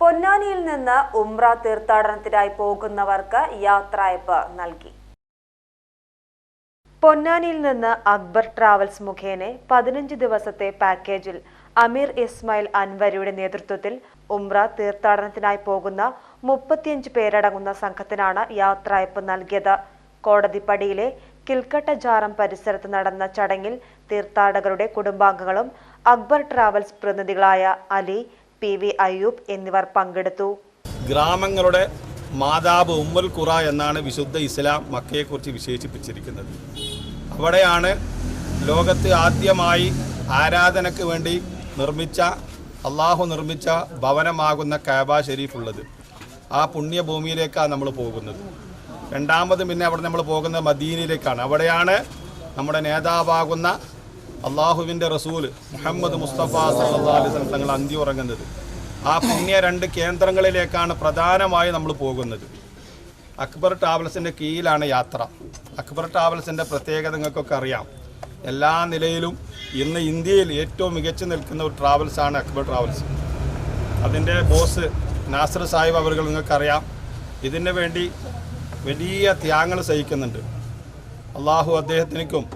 പൊന്നാനിയിൽ നിന്ന് ഉംറ തീർത്ഥാടനത്തിനായി പോകുന്നവർക്ക് യാത്രയയപ്പ് നൽകി. പൊന്നാനിയിൽ നിന്ന് അക്ബർ ട്രാവൽസ് മുഖേന 15 ദിവസത്തെ പാക്കേജിൽ അമീർ ഇസ്മായിൽ അൻവരിയുടെ നേതൃത്വത്തിൽ ഉംറ തീർത്ഥാടനത്തിനായി പോകുന്ന 35 പേരടങ്ങുന്ന സംഘത്തിനാണ് യാത്രയയപ്പ് നൽകിയത്. കോടതിപ്പടിയിലെ കിൽക്കട്ട ജാറം പരിസരത്ത് നടന്ന ചടങ്ങിൽ തീർത്ഥാടകരുടെ കുടുംബാംഗങ്ങളും അക്ബർ ട്രാവൽസ് പ്രതിനിധികളായ അലി, PV അയ്യൂബ് എന്നിവർ പങ്കെടുത്തു. ഗ്രാമങ്ങളുടെ മാതാവ് ഉമ്മുൽ ഖുറ എന്നാണ് വിശുദ്ധ ഇസ്ലാം മക്കയെക്കുറിച്ച് വിശേഷിപ്പിച്ചിരിക്കുന്നത്. അവിടെയാണ് ലോകത്ത് ആദ്യമായി ആരാധനയ്ക്ക് വേണ്ടി അള്ളാഹു നിർമ്മിച്ച ഭവനമാകുന്ന കഅബ ഷരീഫ് ഉള്ളത്. ആ പുണ്യഭൂമിയിലേക്കാണ് നമ്മൾ പോകുന്നത്. രണ്ടാമത് പിന്നെ അവിടെ നമ്മൾ പോകുന്നത് മദീനയിലേക്കാണ്. അവിടെയാണ് നമ്മുടെ നേതാവാകുന്ന അള്ളാഹുവിൻ്റെ റസൂല് മുഹമ്മദ് മുസ്തഫ സല്ലല്ലാഹു അലൈഹി വസല്ലം തങ്ങൾ അന്തി ഉറങ്ങുന്നത്. ആ പുണ്യ 2 കേന്ദ്രങ്ങളിലേക്കാണ് പ്രധാനമായി നമ്മൾ പോകുന്നത്. അക്ബർ ട്രാവൽസിൻ്റെ കീഴിലാണ് യാത്ര. അക്ബർ ട്രാവൽസിൻ്റെ പ്രത്യേകത നിങ്ങൾക്കൊക്കെ അറിയാം. എല്ലാ നിലയിലും ഇന്ന് ഇന്ത്യയിൽ ഏറ്റവും മികച്ചു നിൽക്കുന്ന ഒരു ട്രാവൽസാണ് അക്ബർ ട്രാവൽസ്. അതിൻ്റെ ബോസ് നാസർ സാഹിബ് അവർ നിങ്ങൾക്കറിയാം. ഇതിന് വേണ്ടി വലിയ ത്യാഗങ്ങൾ സഹിക്കുന്നുണ്ട്. അള്ളാഹു അദ്ദേഹത്തിനും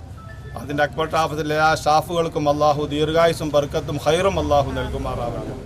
അതിൻ്റെ അക്ബർ ട്രാവൽസിലെ എല്ലാ സ്റ്റാഫുകൾക്കും അള്ളാഹു ദീർഘായുസും ബർക്കത്തും ഖൈറും അള്ളാഹു നൽകുമാറാവണം.